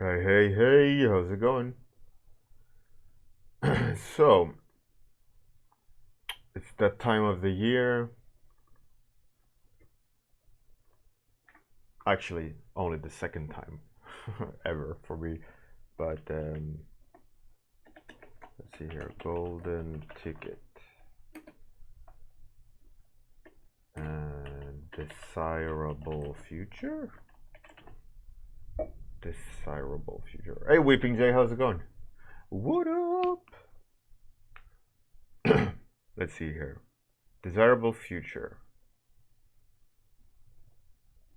Hey, hey, hey, how's it going? So, it's that time of the year. Actually, only the second time ever for me. But let's see here. Golden ticket. And desirable future? Desirable future. Hey, Weeping Jay, how's it going? What up? Let's see here. Desirable future.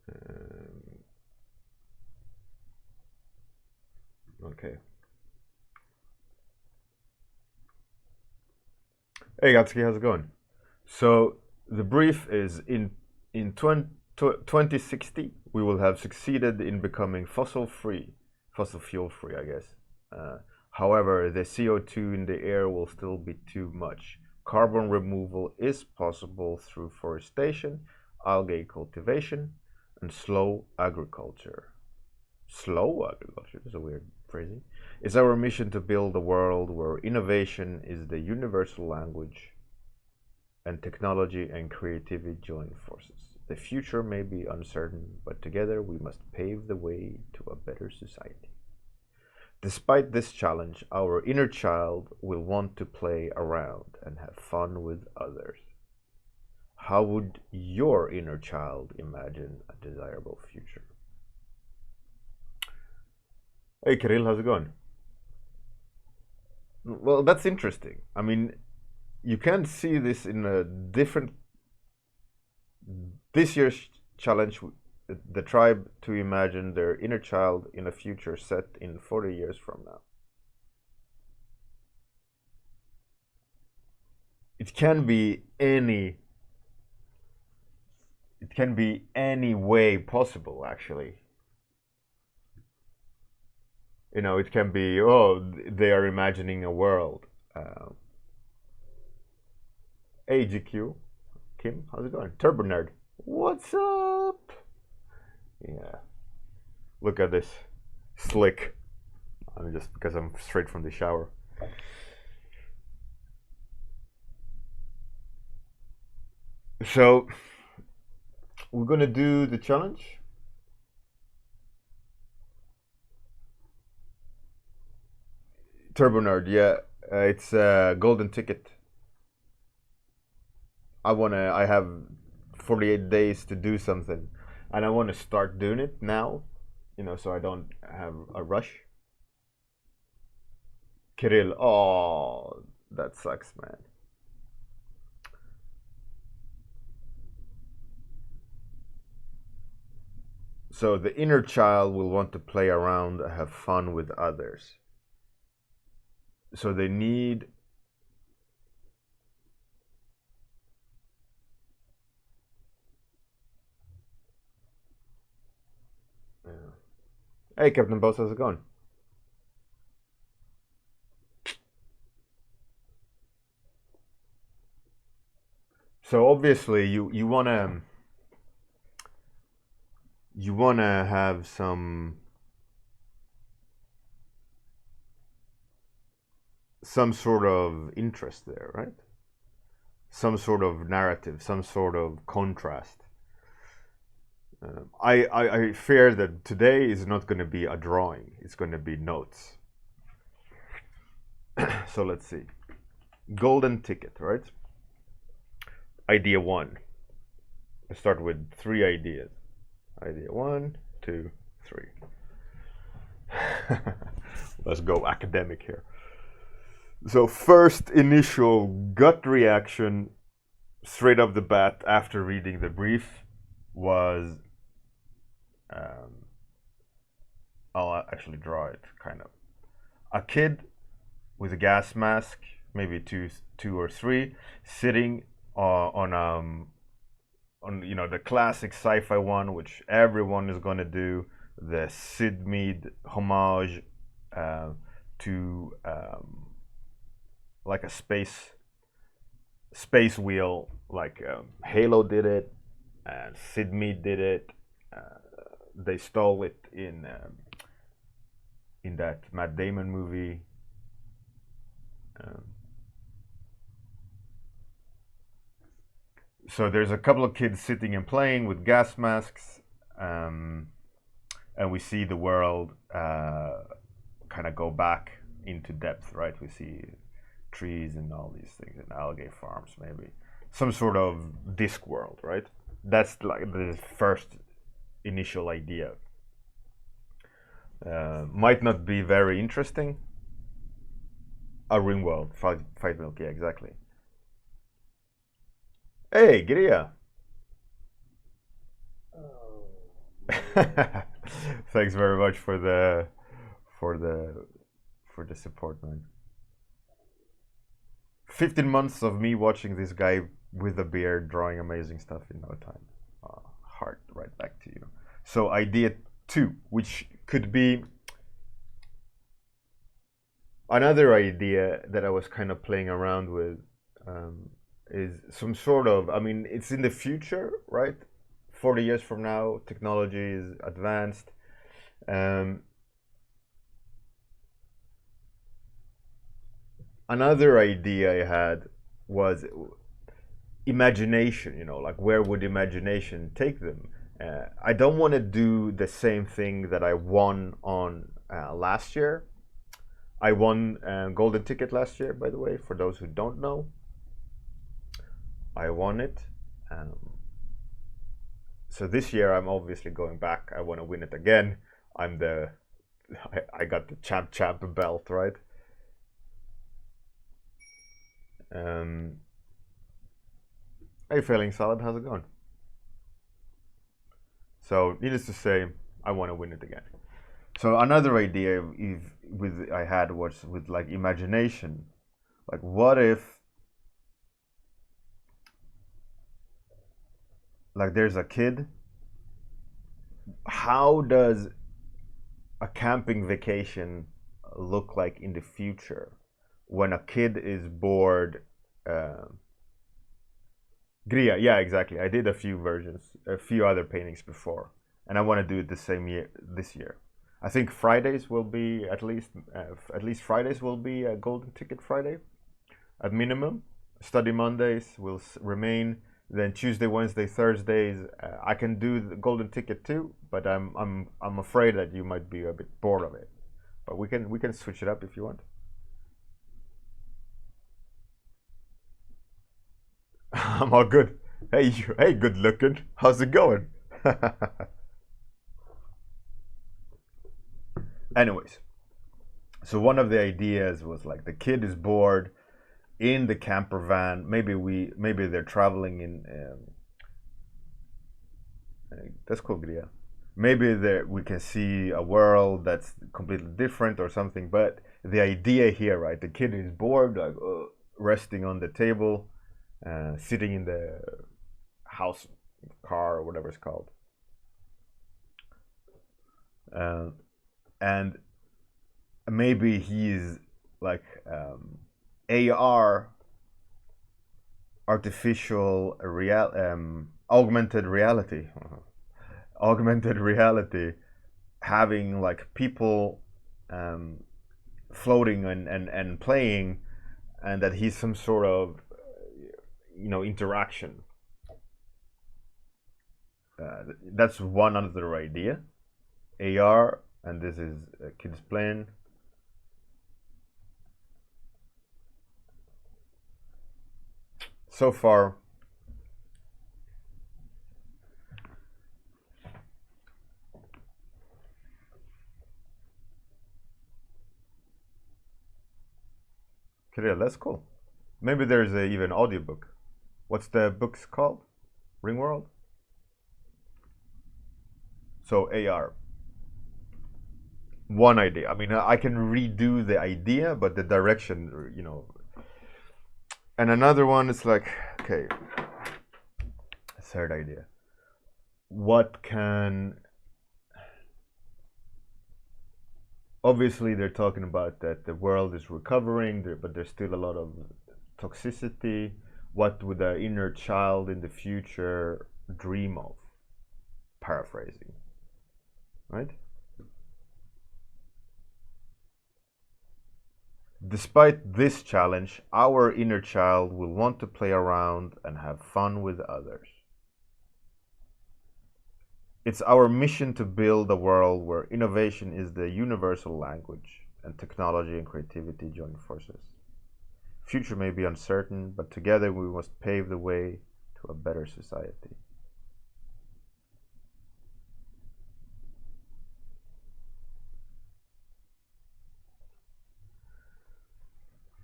Um, okay. Hey, Gatsuki, how's it going? So the brief is in 2060 we will have succeeded in becoming fossil fuel free, I guess. However, the CO2 in the air will still be too much. Carbon removal is possible through forestation, algae cultivation, and slow agriculture. Slow agriculture is a weird phrasing. It's our mission to build a world where innovation is the universal language and technology and creativity join forces. The future may be uncertain, but together we must pave the way to a better society. Despite this challenge, our inner child will want to play around and have fun with others. How would your inner child imagine a desirable future? Hey Kirill, how's it going? Well, that's interesting. I mean, you can see this in a different. This year's challenge, the tribe to imagine their inner child in a future set in 40 years from now. It can be any. It can be any way possible, actually. It can be, oh, they are imagining a world. Hey, GQ. Kim, how's it going? Turbo Nerd. What's up? Yeah. Look at this. Slick. I'm just because I'm straight from the shower. So, we're gonna do the challenge. Turbo Nerd, yeah. It's a golden ticket. I have 48 days to do something. And I wanna start doing it now, so I don't have a rush. Kirill, oh, that sucks, man. So the inner child will want to play around, have fun with others. So they need. Yeah. Hey, Captain Boss, how's it going? So obviously you wanna have some sort of interest there, right? Some sort of narrative, some sort of contrast. I fear that today is not going to be a drawing. It's going to be notes. So let's see. Golden ticket, right? Idea one. I start with 3 ideas. Idea one, two, three. Let's go academic here. So first initial gut reaction straight off the bat after reading the brief was I'll actually draw it kind of. A kid with a gas mask, maybe two or three, sitting on the classic sci-fi one, which everyone is gonna do, the Sid Mead homage to like a space wheel, like Halo did it, and Sid Mead did it. They stole it in in that Matt Damon movie. So there's a couple of kids sitting and playing with gas masks, and we see the world kind of go back into depth, right? We see trees and all these things, and algae farms, maybe some sort of disc world, right? That's like the first initial idea. Might not be very interesting. A ring world, fight milk, yeah, exactly. Hey, Gria. Thanks very much for the for the for the support, man. 15 months of me watching this guy with a beard drawing amazing stuff in no time. Heart right back to you. So idea 2, which could be another idea that I was kind of playing around with, is some sort of, I mean, it's in the future, right? 40 years from now, technology is advanced. Another idea I had was imagination, like where would imagination take them? I don't want to do the same thing that I won on last year. I won golden ticket last year, by the way, for those who don't know. I won it. So this year I'm obviously going back. I want to win it again. I got the champ belt, right? Hey, Failing Solid, how's it going? So needless to say, I want to win it again. So another idea I had was with like imagination. Like, what if like there's a kid? How does a camping vacation look like in the future when a kid is bored? Gria, yeah, exactly. I did a few versions, a few other paintings before, and I want to do it the same year this year. I think Fridays will be at least Fridays will be a golden ticket Friday, at minimum. Study Mondays will remain. Then Tuesday, Wednesday, Thursdays, I can do the golden ticket too, but I'm afraid that you might be a bit bored of it. But we can switch it up if you want. I'm all good. Hey, good looking. How's it going? Anyways, so one of the ideas was like the kid is bored in the camper van. Maybe they're traveling in. That's cool, Gria. Maybe we can see a world that's completely different or something. But the idea here, right? The kid is bored, like resting on the table, sitting in the house, car, or whatever it's called. And maybe he's like AR, augmented reality, augmented reality, having like people floating and playing, and that he's some sort of interaction. That's one other idea. AR, and this is kids playing. So far, okay, that's cool. Maybe there's even audiobook. What's the book's called? Ringworld? So AR. One idea. I mean, I can redo the idea, but the direction, And another one is like, okay, third idea. What can... Obviously, they're talking about that the world is recovering, but there's still a lot of toxicity. What would the inner child in the future dream of? Paraphrasing, right? Despite this challenge, our inner child will want to play around and have fun with others. It's our mission to build a world where innovation is the universal language and technology and creativity join forces. Future may be uncertain, but together we must pave the way to a better society.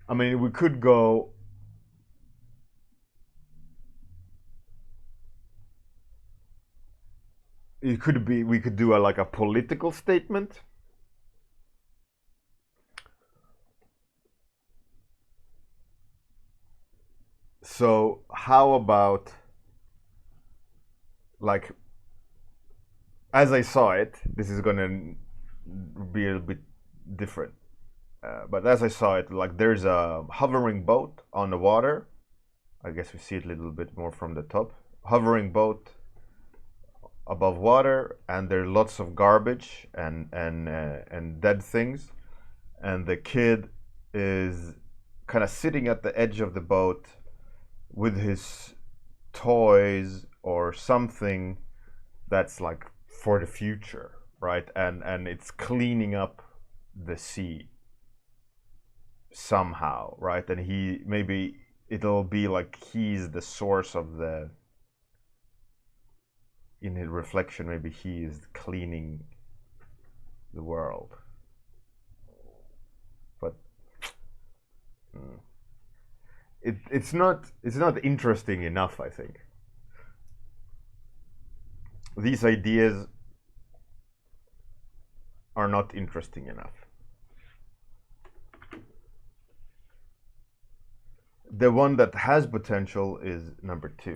I mean, we could go. It could be. We could do like a political statement. So how about, like, as I saw it, this is gonna be a bit different. But as I saw it, like there's a hovering boat on the water. I guess we see it a little bit more from the top. Hovering boat above water, and there's lots of garbage and dead things, and the kid is kind of sitting at the edge of the boat with his toys or something that's like for the future, right? And it's cleaning up the sea somehow, right? And he, maybe it'll be like he's the source of the, in his reflection, maybe he is cleaning the world. But it's not interesting enough, I think. These ideas are not interesting enough. The one that has potential is number 2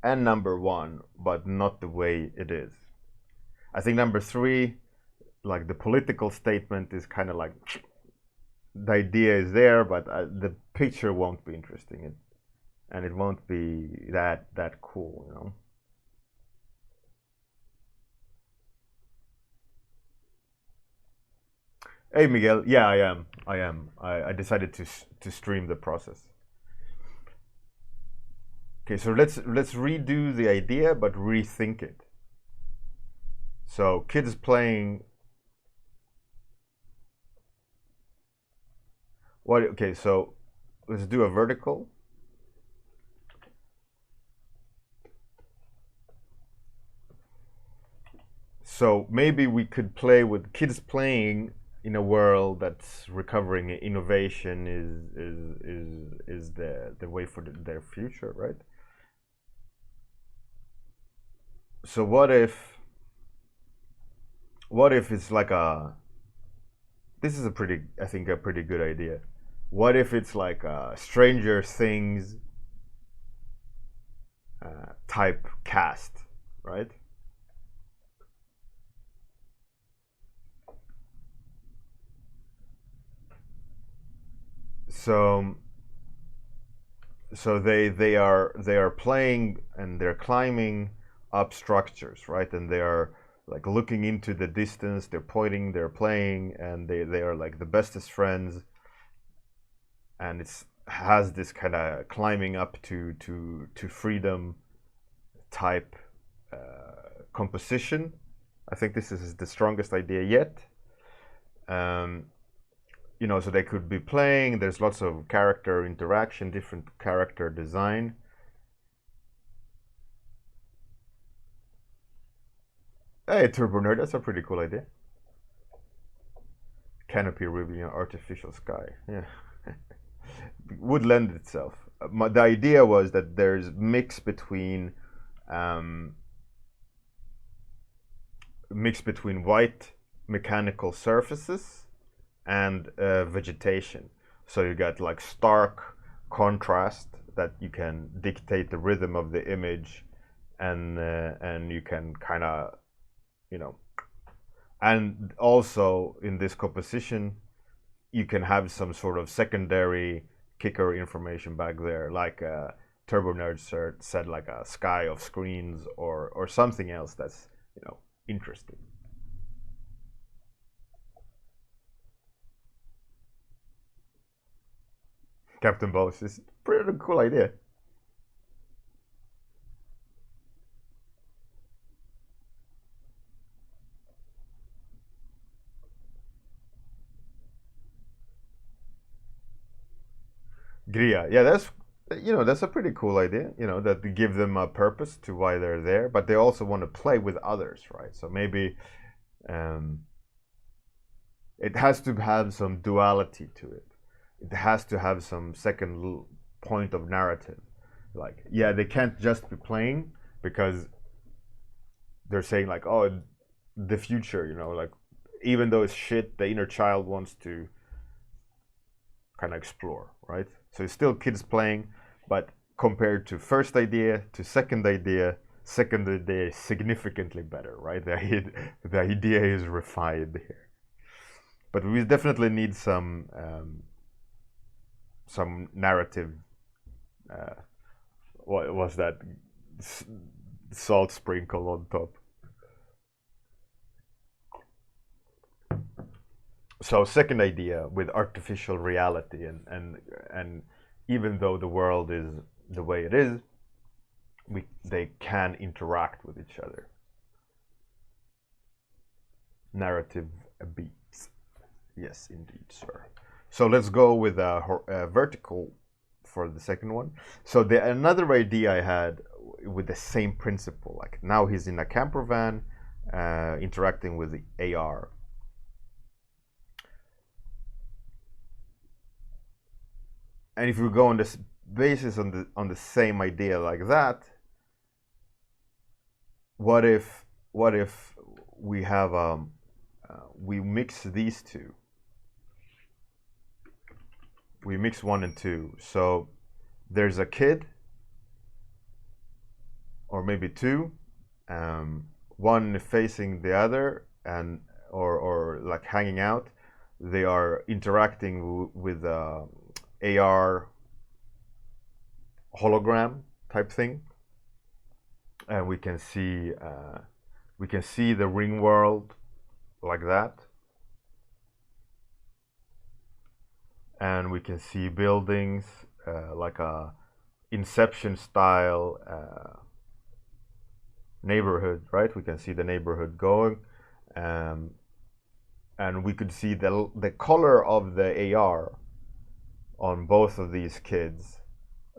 and number 1, but not the way it is. I think number 3, like the political statement, is kind of like the idea is there, but the picture won't be interesting, and it won't be that cool, you know. Hey Miguel, yeah, I am. I decided to stream the process. Okay, so let's redo the idea, but rethink it. So kids playing. What? Okay, so let's do a vertical. So maybe we could play with kids playing in a world that's recovering. Innovation is the way for their future, right? So what if it's like a, this is a pretty, I think, a pretty good idea. What if it's like a Stranger Things type cast, right? So they are playing, and they're climbing up structures, right? And they are like looking into the distance, they're pointing, they're playing, and they are like the bestest friends. And it's has this kind of climbing up to freedom type composition. I think this is the strongest idea yet. You know, so they could be playing, there's lots of character interaction, different character design. Hey, Turbo Nerd, that's a pretty cool idea. Canopy revealing an artificial sky. Yeah. Would lend itself. The idea was that there's mix between white mechanical surfaces and vegetation. So you got like stark contrast that you can dictate the rhythm of the image, and you can kind of, you know, and also in this composition you can have some sort of secondary kicker information back there, like Turbo Nerd said, like a sky of screens or something else that's, you know, interesting. Captain Boss is a pretty cool idea. Gria, yeah, that's a pretty cool idea. That they give them a purpose to why they're there, but they also want to play with others, right? So maybe um, it has to have some duality to it. It has to have some second point of narrative. Like, yeah, they can't just be playing because they're saying like, oh, the future, like even though it's shit, the inner child wants to kind of explore, right? So it's still kids playing, but compared to first idea to second idea is significantly better, right? The idea is refined here, but we definitely need some narrative. What was that? Salt sprinkle on top. So second idea with artificial reality, and even though the world is the way it is, they can interact with each other. Narrative beats. Yes, indeed, sir. So let's go with a vertical for the second one. So another idea I had with the same principle, like now he's in a camper van, interacting with the AR. And if we go on this basis on the same idea like that, what if we have we mix these two? We mix 1 and 2. So there's a kid, or maybe 2, one facing the other, and or like hanging out. They are interacting with AR hologram type thing, and we can see the ring world like that, and we can see buildings like a Inception style neighborhood, right? We can see the neighborhood going, and we could see the color of the AR on both of these kids,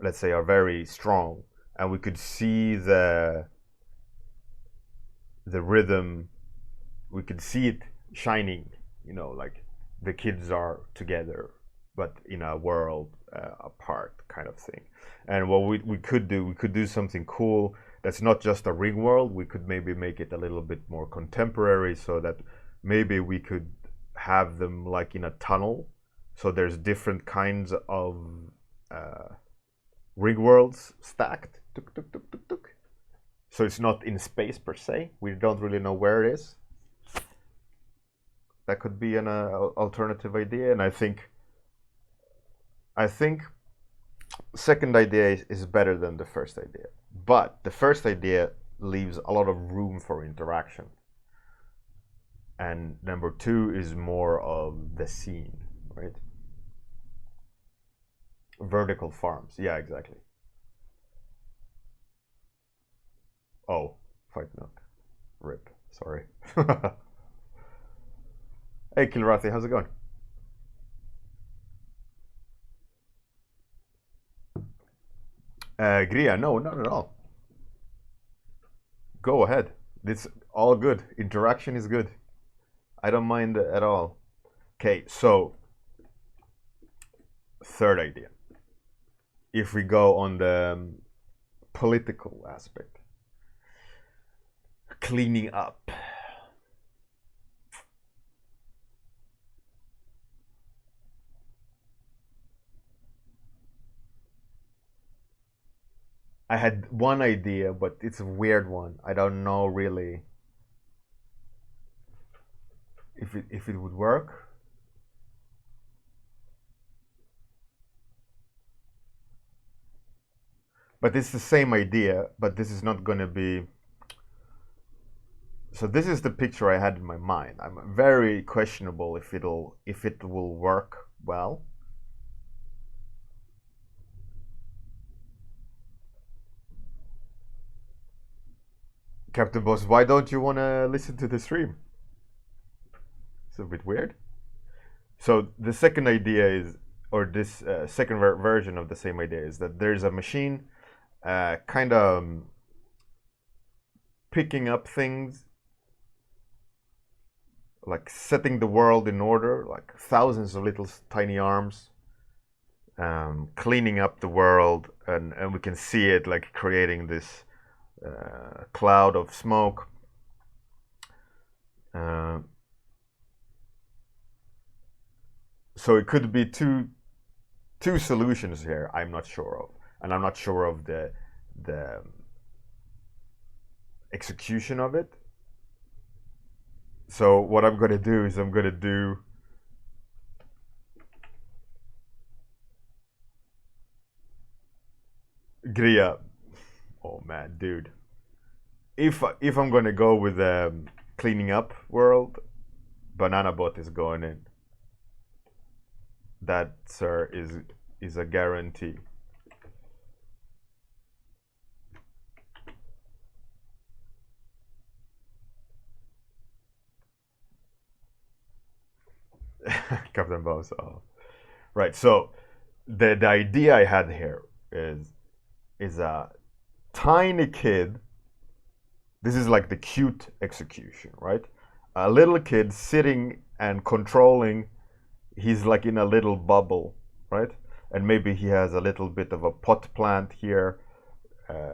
let's say, are very strong, and we could see the rhythm. We could see it shining, like the kids are together but in a world apart, kind of thing. And what we could do something cool that's not just a ring world. We could maybe make it a little bit more contemporary, so that maybe we could have them like in a tunnel. So there's different kinds of ring worlds stacked. Tuk, tuk, tuk, tuk, tuk. So it's not in space per se. We don't really know where it is. That could be an alternative idea, and I think second idea is better than the first idea. But the first idea leaves a lot of room for interaction, and number 2 is more of the scene, right? Vertical farms, yeah, exactly. Oh, fight note. Rip. Sorry. Hey, Kilrathi, how's it going? Gria, no, not at all. Go ahead. It's all good. Interaction is good. I don't mind at all. Okay, so third idea. If we go on the political aspect, cleaning up. I had one idea, but it's a weird one. I don't know really if it would work. But it's the same idea, but this is not going to be. So this is the picture I had in my mind. I'm very questionable if it will work well. Captain Boss, why don't you want to listen to the stream? It's a bit weird. So the second idea is, or this second version of the same idea is that there's a machine kind of picking up things, like setting the world in order, like thousands of little tiny arms, cleaning up the world, and we can see it like creating this cloud of smoke. So it could be two solutions here. I'm not sure of, and I'm not sure of the execution of it. So what I'm going to do is I'm going to do Gria. Oh man, dude. If I'm going to go with cleaning up world, Banana Bot is going in. That, sir, is a guarantee. Captain Boss. Oh. Right. So the idea I had here is a tiny kid. This is like the cute execution, right? A little kid sitting and controlling. He's like in a little bubble, right? And maybe he has a little bit of a pot plant here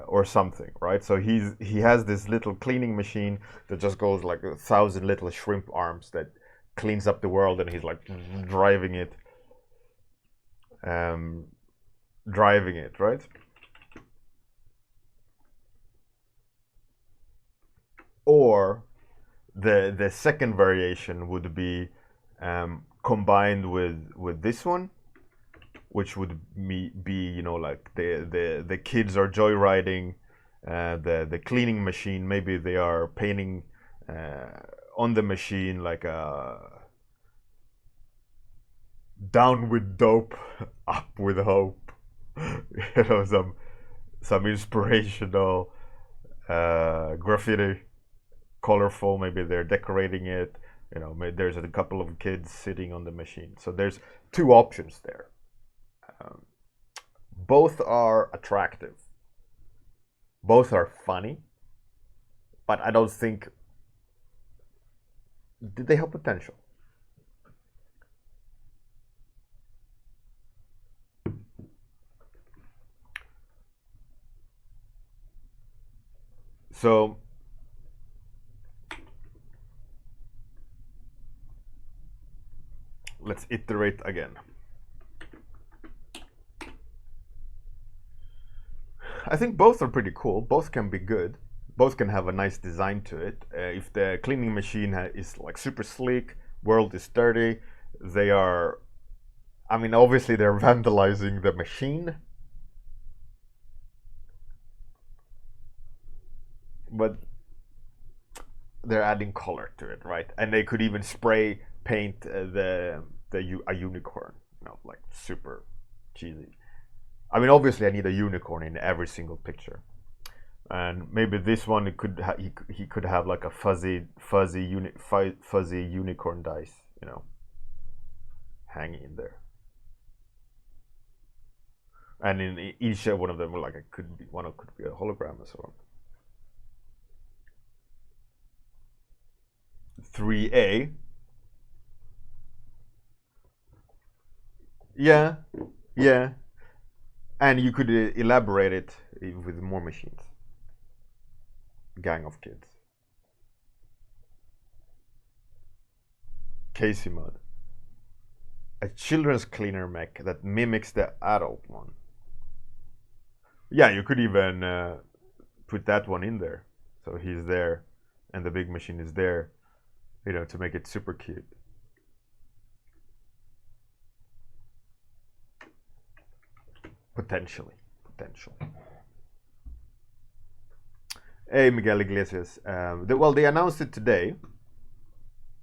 or something, right? So he has this little cleaning machine that just goes like 1,000 little shrimp arms that cleans up the world, and he's like driving it, right? Or the second variation would be combined with this one, which would be, you know, like the kids are joyriding the cleaning machine. Maybe they are painting on the machine like a down with dope, up with hope. You know, some inspirational graffiti, colorful. Maybe they're decorating it. You know, there's a couple of kids sitting on the machine. So there's two options there. Both are attractive. Both are funny. But I don't think... Did they have potential? So... let's iterate again. I think both are pretty cool. Both can be good. Both can have a nice design to it. If the cleaning machine is like super sleek, world is dirty, they are... I mean, obviously they're vandalizing the machine. But they're adding color to it, right? And they could even spray paint a unicorn, you know, like super cheesy. I mean, obviously, I need a unicorn in every single picture, and maybe this one he could have like a fuzzy unicorn dice, you know, hanging in there, and in each one of them, like could be a hologram as well. 3A. Yeah, yeah. And you could elaborate it with more machines. Gang of kids. Casey mode. A children's cleaner mech that mimics the adult one. Yeah, you could even put that one in there. So he's there and the big machine is there, you know, to make it super cute. Potential. Hey, Miguel Iglesias. Well, they announced it today.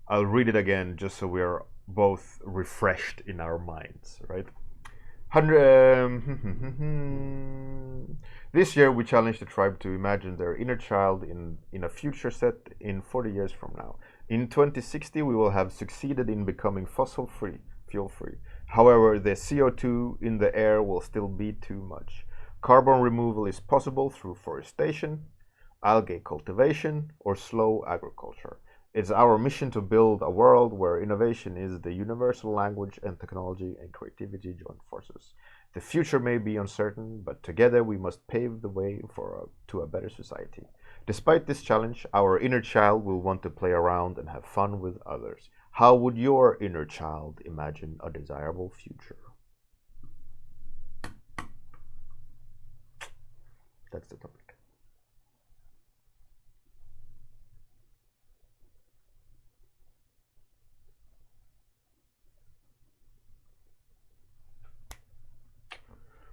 I'll read it again just so we're both refreshed in our minds, right? This year, we challenged the tribe to imagine their inner child in a future set in 40 years from now. In 2060, we will have succeeded in becoming fossil-free, fuel-free. However, the CO2 in the air will still be too much. Carbon removal is possible through forestation, algae cultivation, or slow agriculture. It's our mission to build a world where innovation is the universal language and technology and creativity join forces. The future may be uncertain, but together we must pave the way to a better society. Despite this challenge, our inner child will want to play around and have fun with others. How would your inner child imagine a desirable future? That's the topic.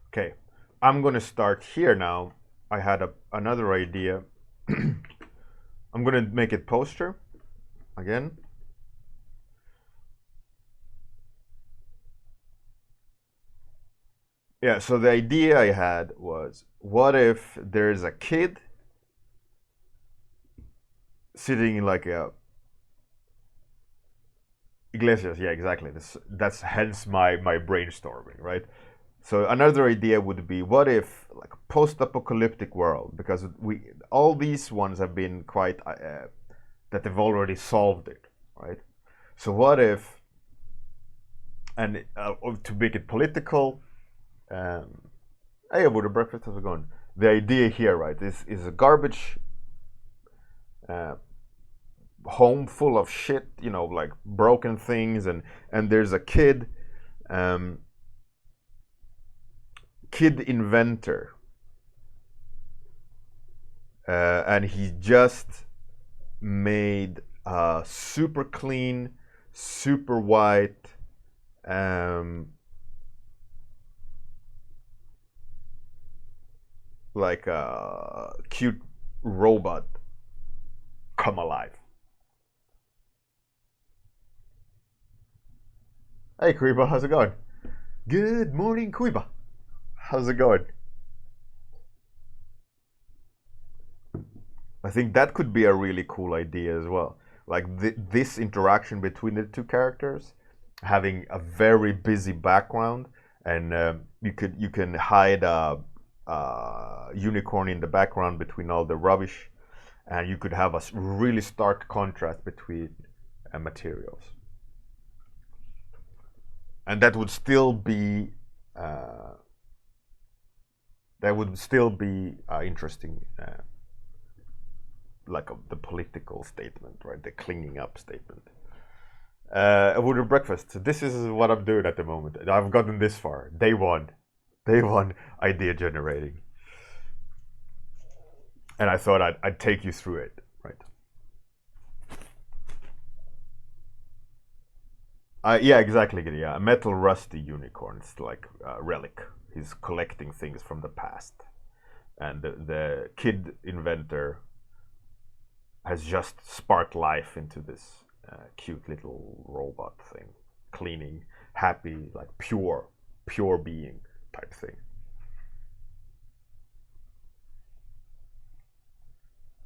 Okay, I'm gonna start here now. I had another idea. I'm gonna make it poster again. Yeah, so the idea I had was, what if there's a kid sitting in like a Iglesias, yeah, exactly. That's hence my brainstorming, right? So another idea would be, what if like a post-apocalyptic world, because all these ones have been quite that they've already solved it, right? So what if, and to make it political, hey, with a breakfast, how's it going? The idea here, right, is a garbage home full of shit, you know, like broken things, and there's a kid. Kid inventor, and he just made a super clean, super white, like a cute robot come alive. Hey Kuiba, how's it going? Good morning, Kuiba. How's it going? I think that could be a really cool idea as well. Like this interaction between the two characters, having a very busy background, and you can hide a unicorn in the background between all the rubbish, and you could have a really stark contrast between materials, and that would still be. That would still be interesting, like the political statement, right? The cleaning up statement. With a breakfast. This is what I'm doing at the moment. I've gotten this far. Day one idea generating, and I thought I'd take you through it, right? Yeah, exactly. Yeah, a metal rusty unicorn. It's like a relic. He's collecting things from the past, and the kid inventor has just sparked life into this cute little robot thing, cleaning, happy, like pure being type thing.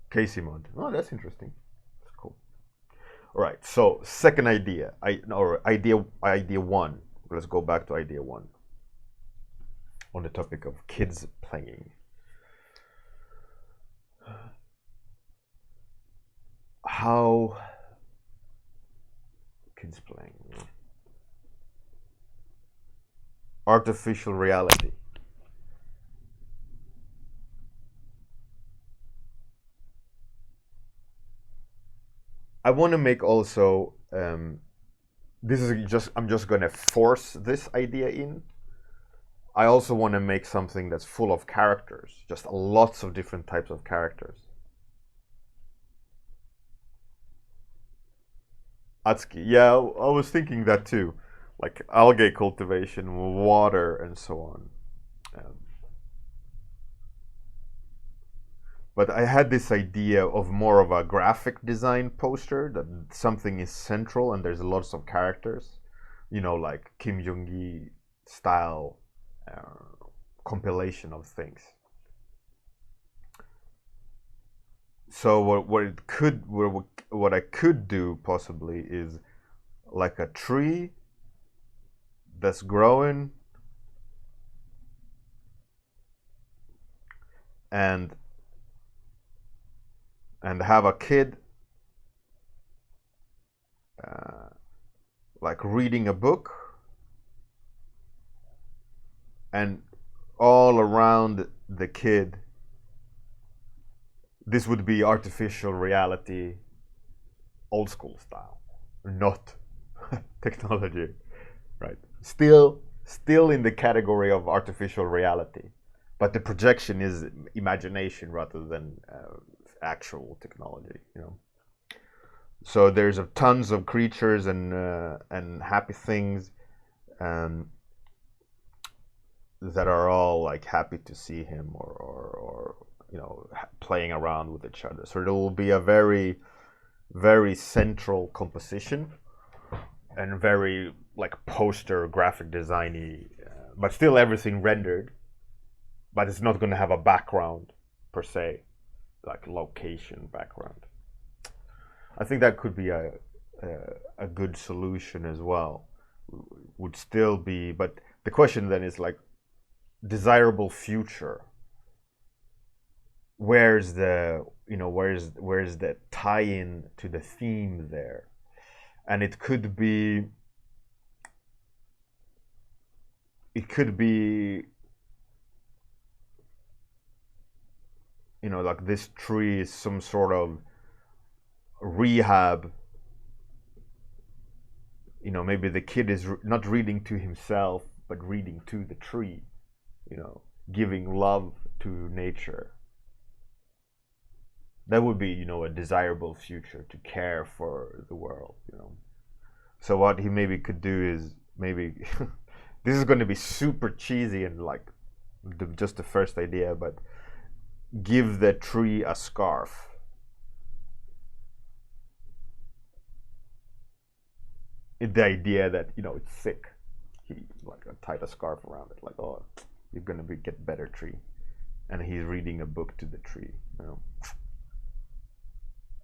Casey mod. Oh, that's interesting. That's cool. All right. So second idea, idea one. Let's go back to idea one. On the topic of kids playing. How kids playing? Artificial reality. I want to make also, this is just, I'm just going to force this idea in. I also want to make something that's full of characters, just lots of different types of characters. Atsuki, yeah, I was thinking that too, like algae cultivation, water, and so on. But I had this idea of more of a graphic design poster, that something is central and there's lots of characters, you know, like Kim Jong-gi style compilation of things. So what I could do possibly is like a tree that's growing and have a kid like reading a book, and all around the kid, this would be artificial reality, old school style, not technology, right? Still in the category of artificial reality, but the projection is imagination rather than actual technology, you know. So there's tons of creatures and happy things that are all like happy to see him, or you know, playing around with each other. So there will be a very, very central composition and very like poster graphic designy, but still everything rendered. But it's not going to have a background per se, like location background. I think that could be a good solution as well. Would still be, but the question then is like desirable future. Where's the, you know, where's the tie-in to the theme there? And it could be you know, like this tree is some sort of rehab. You know, maybe the kid is not reading to himself, but reading to the tree, you know, giving love to nature. That would be, you know, a desirable future, to care for the world, you know. So what he maybe could do is maybe this is going to be super cheesy and like just the first idea, but give the tree a scarf. The idea that, you know, it's sick. He like tied a scarf around it, like, oh, you're gonna get better, tree. And he's reading a book to the tree, you know.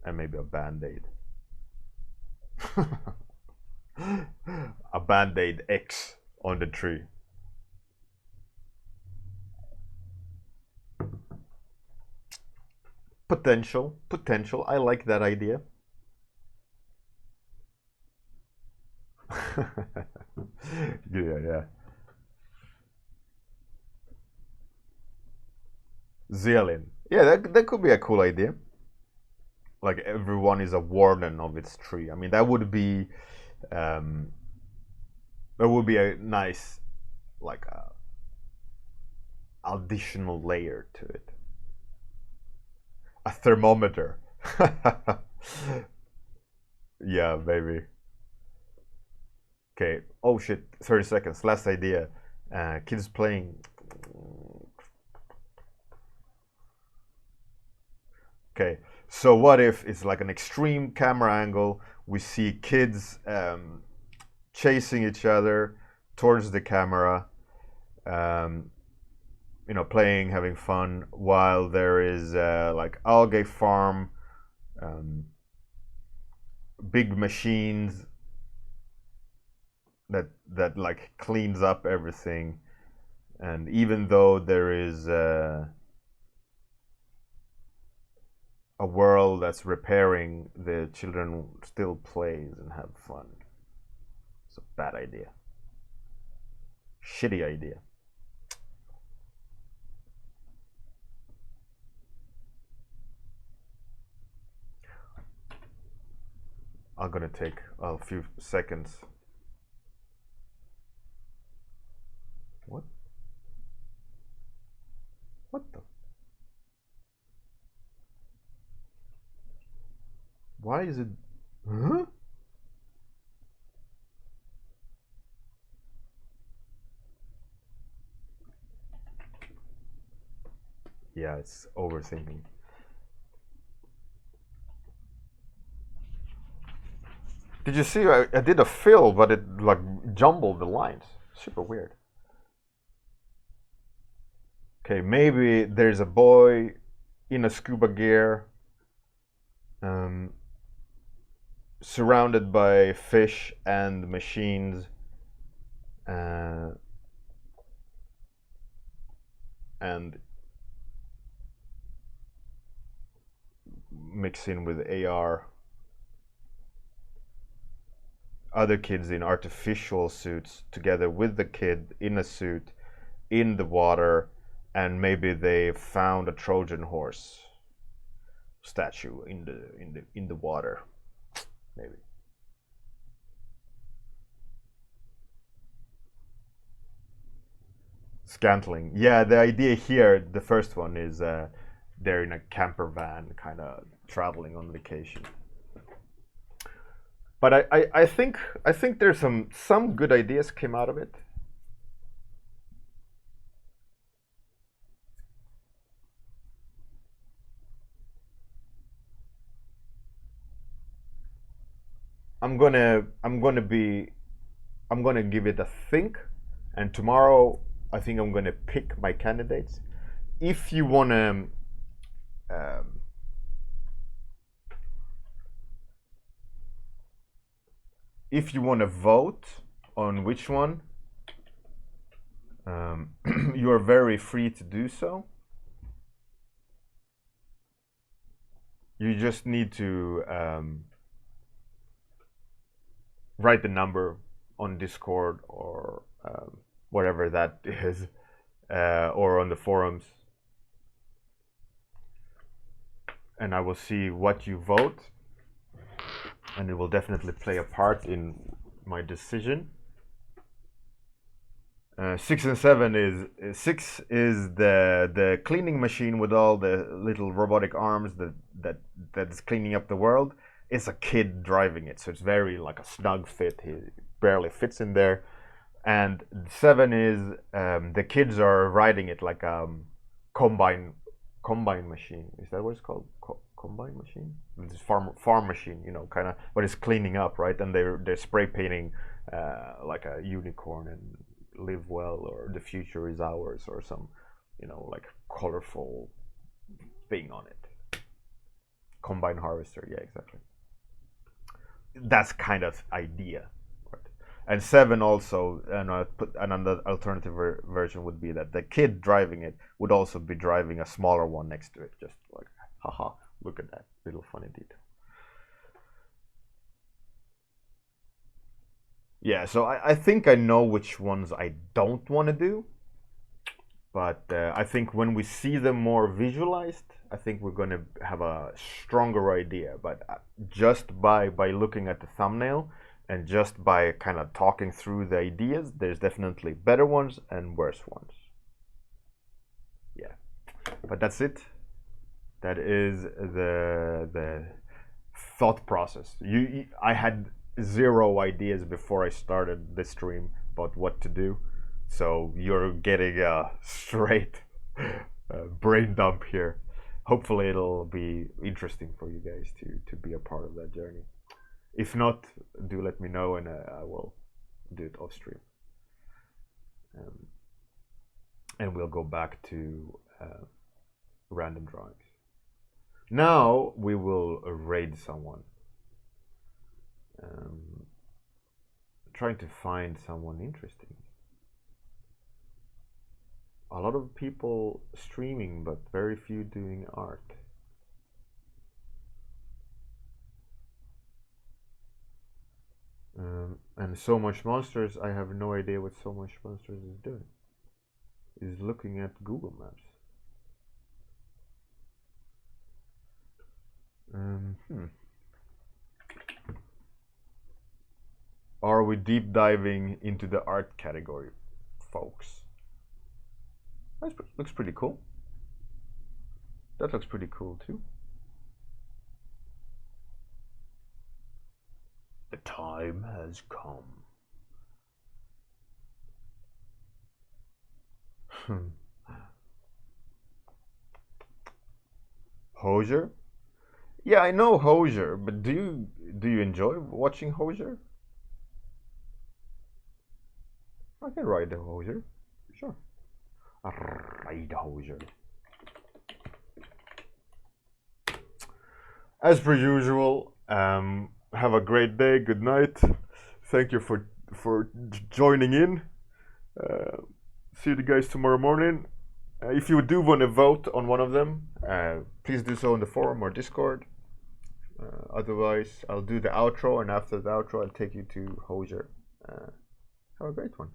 And maybe a band-aid. A band-aid X on the tree. Potential. I like that idea. Yeah. Zealin. Yeah, that could be a cool idea. Like everyone is a warden of its tree. I mean, that would be a nice, like, additional layer to it. A thermometer. Yeah, maybe. Okay. Oh shit. 30 seconds. Last idea. Kids playing. Okay. So what if it's like an extreme camera angle? We see kids chasing each other towards the camera, you know, playing, having fun, while there is like algae farm, big machines that like cleans up everything, and even though there is a world that's repairing, the children still plays and have fun. It's a bad idea. Shitty idea. I'm gonna take a few seconds. What? What the? Why is it? Huh? Yeah, it's overthinking. Did you see? I did a fill, but it like jumbled the lines. Super weird. Okay, maybe there's a boy in a scuba gear, surrounded by fish and machines, and mixing with AR. Other kids in artificial suits together with the kid in a suit in the water, and maybe they found a Trojan horse statue in the water, maybe. Scantling. Yeah, the idea here, the first one is they're in a camper van, kind of traveling on vacation. But I think there's some good ideas came out of it. I'm gonna give it a think, and tomorrow I think I'm gonna pick my candidates. If you wanna vote on which one, you are very free to do so. You just need to write the number on Discord or whatever that is, or on the forums, and I will see what you vote, and it will definitely play a part in my decision. 6 and 7 is 6 is the cleaning machine with all the little robotic arms that's cleaning up the world. It's a kid driving it, so it's very like a snug fit. He barely fits in there. And 7 is the kids are riding it like a combine machine. Is that what it's called? Combine machine? It's farm machine, you know, kind of. But it's cleaning up, right? And they're spray painting like a unicorn and live well, or the future is ours, or some, you know, like colorful thing on it. Combine harvester, yeah, exactly. That's kind of idea, right? And 7 also, and I put another alternative version would be that the kid driving it would also be driving a smaller one next to it, just like, haha, look at that little funny detail. Yeah, so I think I know which ones I don't want to do, but I think when we see them more visualized, I think we're going to have a stronger idea. But just by looking at the thumbnail and just by kind of talking through the ideas, there's definitely better ones and worse ones. Yeah, but that's it. That is the thought process. I had 0 ideas before I started this stream about what to do, so you're getting a straight brain dump here. Hopefully it'll be interesting for you guys to be a part of that journey. If not, do let me know, and I will do it off stream, and we'll go back to random drawings. Now we will raid someone. Trying to find someone interesting. A lot of people streaming, but very few doing art. And So Much Monsters, I have no idea what So Much Monsters is doing. Is looking at Google Maps. Are we deep diving into the art category, folks? That looks pretty cool. That looks pretty cool too. The time has come. Hosier? Yeah, I know Hosier, but do you enjoy watching Hosier? I can ride the Hosier, sure. Hosier. As per usual, have a great day. Good night. Thank you for joining in. See you guys tomorrow morning. If you do want to vote on one of them, please do so in the forum or Discord. Otherwise, I'll do the outro, and after the outro, I'll take you to Hosier. Have a great one.